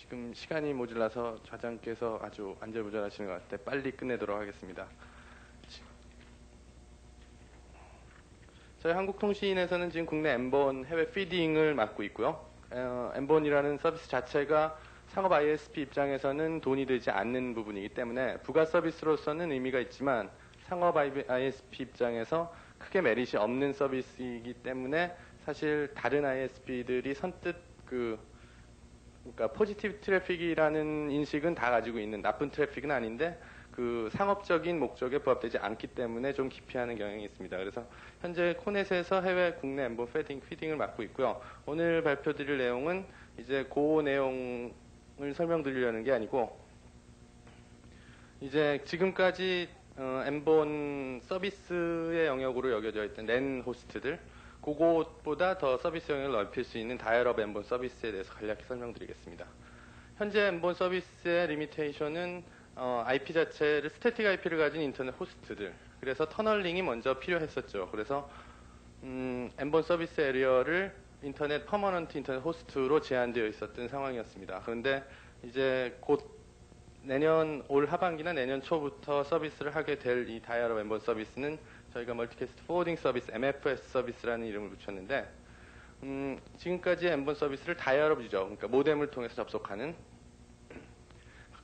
지금 시간이 모자라서 좌장께서 아주 안절부절하시는 것 같아 빨리 끝내도록 하겠습니다. 저희 한국통신에서는 지금 국내 M본 해외 피딩을 맡고 있고요. M본이라는 서비스 자체가 상업 ISP 입장에서는 돈이 되지 않는 부분이기 때문에 부가 서비스로서는 의미가 있지만 상업 ISP 입장에서 크게 메리트 없는 서비스이기 때문에 사실 다른 ISP들이 선뜻 그러니까 포지티브 트래픽이라는 인식은 다 가지고 있는 나쁜 트래픽은 아닌데 그 상업적인 목적에 부합되지 않기 때문에 좀 기피하는 경향이 있습니다. 그래서 현재 코넷에서 해외 국내 M본 피딩을 맡고 있고요. 오늘 발표드릴 내용은 이제 그 내용을 설명드리려는 게 아니고 이제 지금까지 M본 서비스의 영역으로 여겨져 있던 랜 호스트들 그것보다 더 서비스 영역을 넓힐 수 있는 다이얼업 M본 서비스에 대해서 간략히 설명드리겠습니다. 현재 M본 서비스의 리미테이션은 IP 자체를 스태틱 IP를 가진 인터넷 호스트들 그래서 터널링이 먼저 필요했었죠. 그래서 M본 서비스 에리어를 인터넷 퍼머넌트 인터넷 호스트로 제한되어 있었던 상황이었습니다. 그런데 이제 곧 내년 올 하반기나 내년 초부터 서비스를 하게 될 이 다이얼업 M본 서비스는 저희가 멀티캐스트 포워딩 서비스 MFS 서비스라는 이름을 붙였는데 지금까지의 M본 서비스를 다이얼업 유저 그러니까 모뎀을 통해서 접속하는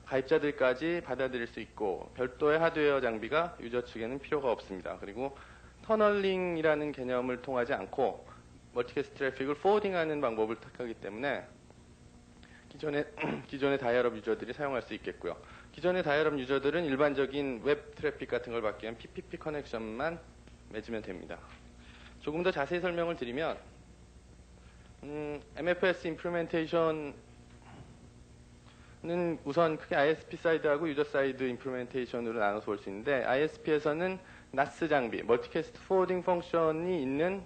가입자들까지 받아들일 수 있고 별도의 하드웨어 장비가 유저 측에는 필요가 없습니다. 그리고 터널링이라는 개념을 통하지 않고 멀티캐스트 트래픽을 포워딩하는 방법을 택하기 때문에 기존의 다이얼업 유저들이 사용할 수 있겠고요. 기존의 다이얼업 유저들은 일반적인 웹 트래픽 같은 걸 받기 위한 PPP 커넥션만 맺으면 됩니다. 조금 더 자세히 설명을 드리면 MFS 임플리멘테이션은 우선 크게 ISP 사이드하고 유저 사이드 임플리멘테이션으로 나눠서 볼 수 있는데 ISP에서는 NAS 장비, 멀티캐스트 포워딩 펑션이 있는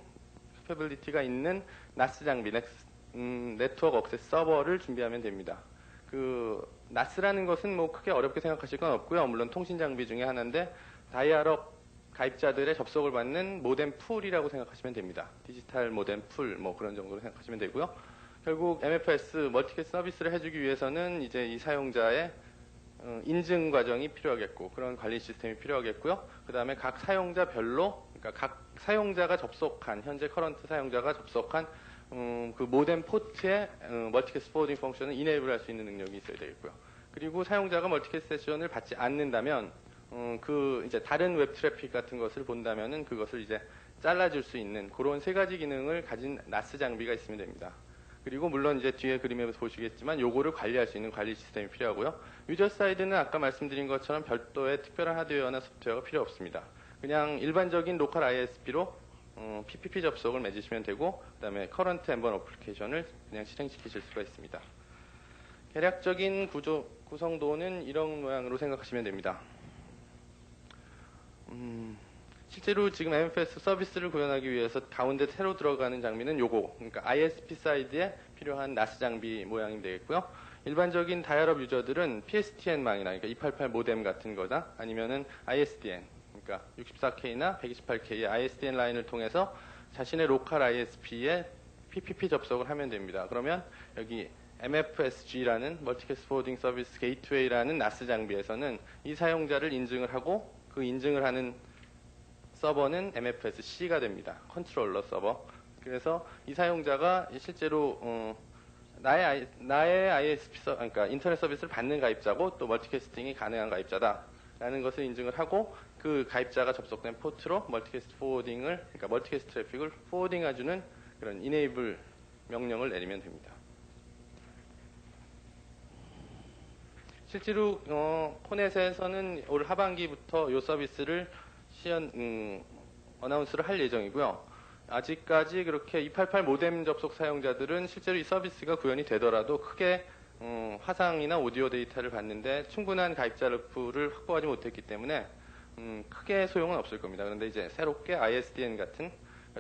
캐퍼빌리티가 있는 NAS 장비, 네트워크 억세스 서버를 준비하면 됩니다. 그 NAS라는 것은 뭐 크게 어렵게 생각하실 건 없고요. 물론 통신 장비 중에 하나인데 다이얼업 가입자들의 접속을 받는 모뎀 풀이라고 생각하시면 됩니다. 디지털 모뎀 풀 뭐 그런 정도로 생각하시면 되고요. 결국 MFS 멀티캐스트 서비스를 해주기 위해서는 이제 이 사용자의 인증 과정이 필요하겠고 그런 관리 시스템이 필요하겠고요. 그 다음에 각 사용자별로 그러니까 각 사용자가 접속한 현재 커런트 사용자가 접속한 그 모뎀 포트에 멀티캐스트 포워딩 펑션을 이네이블 할 수 있는 능력이 있어야 되겠고요. 그리고 사용자가 멀티캐스트 세션을 받지 않는다면 그 이제 다른 웹 트래픽 같은 것을 본다면은 그것을 이제 잘라줄 수 있는 그런 세 가지 기능을 가진 NAS 장비가 있으면 됩니다. 그리고 물론 이제 뒤에 그림에서 보시겠지만 요거를 관리할 수 있는 관리 시스템이 필요하고요. 유저 사이드는 아까 말씀드린 것처럼 별도의 특별한 하드웨어나 소프트웨어가 필요 없습니다. 그냥 일반적인 로컬 ISP로 PPP 접속을 맺으시면 되고 그 다음에 커런트 M본 어플리케이션을 그냥 실행시키실 수가 있습니다. 개략적인 구성도는 이런 모양으로 생각하시면 됩니다. 실제로 지금 MFS 서비스를 구현하기 위해서 가운데 새로 들어가는 장비는 요거 그러니까 ISP 사이드에 필요한 NAS 장비 모양이 되겠고요. 일반적인 다이얼업 유저들은 PSTN망이나 그러니까 288 모뎀 같은 거나 아니면은 ISDN 그러니까 64K나 128K의 ISDN 라인을 통해서 자신의 로컬 ISP에 PPP 접속을 하면 됩니다. 그러면 여기 MFSG라는 멀티캐스트 포워딩 서비스 게이트웨이라는 NAS 장비에서는 이 사용자를 인증을 하고 그 인증을 하는 서버는 MFSC가 됩니다. 컨트롤러 서버. 그래서 이 사용자가 실제로 나의 ISP 그러니까 인터넷 서비스를 받는 가입자고 또 멀티캐스팅이 가능한 가입자다라는 것을 인증을 하고 그 가입자가 접속된 포트로 멀티캐스트 포워딩을 그러니까 멀티캐스트 트래픽을 포워딩해주는 그런 이네이블 명령을 내리면 됩니다. 실제로 코넷에서는 올 하반기부터 이 서비스를 어나운스를 할 예정이고요. 아직까지 그렇게 288 모뎀 접속 사용자들은 실제로 이 서비스가 구현이 되더라도 크게 화상이나 오디오 데이터를 받는데 충분한 가입자 풀을 확보하지 못했기 때문에 크게 소용은 없을 겁니다. 그런데 이제 새롭게 ISDN 같은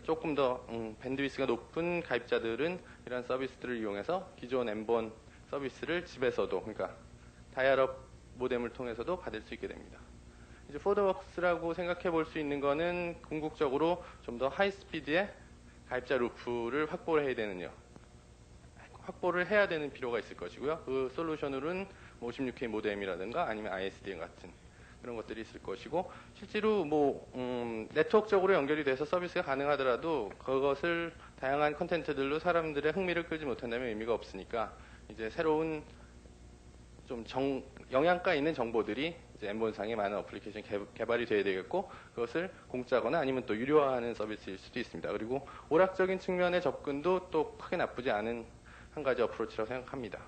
조금 더 밴드위스가 높은 가입자들은 이런 서비스들을 이용해서 기존 M본 서비스를 집에서도 그러니까 다이얼업 모뎀을 통해서도 받을 수 있게 됩니다. 이제 포더웍스라고 생각해 볼 수 있는 거는 궁극적으로 좀 더 하이스피드의 가입자 루프를 확보를 해야 되는요. 확보를 해야 되는 필요가 있을 것이고요. 그 솔루션으로는 56K 모뎀이라든가 아니면 ISDN 같은 그런 것들이 있을 것이고, 실제로 네트워크적으로 연결이 돼서 서비스가 가능하더라도 그것을 다양한 컨텐츠들로 사람들의 흥미를 끌지 못한다면 의미가 없으니까, 이제 새로운 좀 영양가 있는 정보들이 이제 N본상에 많은 어플리케이션 개발이 돼야 되겠고, 그것을 공짜거나 아니면 또 유료화하는 서비스일 수도 있습니다. 그리고 오락적인 측면의 접근도 또 크게 나쁘지 않은 한 가지 어프로치라고 생각합니다.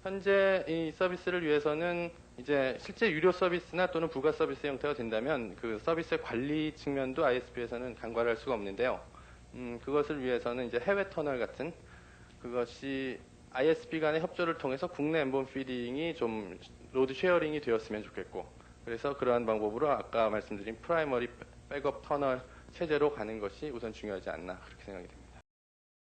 현재 이 서비스를 위해서는 이제 실제 유료 서비스나 또는 부가 서비스 형태가 된다면 그 서비스의 관리 측면도 ISP에서는 간과할 수가 없는데요. 그것을 위해서는 이제 해외 터널 같은, 그것이 ISP 간의 협조를 통해서 국내 N본 피딩이 좀 로드 쉐어링이 되었으면 좋겠고, 그래서 그러한 방법으로 아까 말씀드린 프라이머리 백업 터널 체제로 가는 것이 우선 중요하지 않나 그렇게 생각이 됩니다.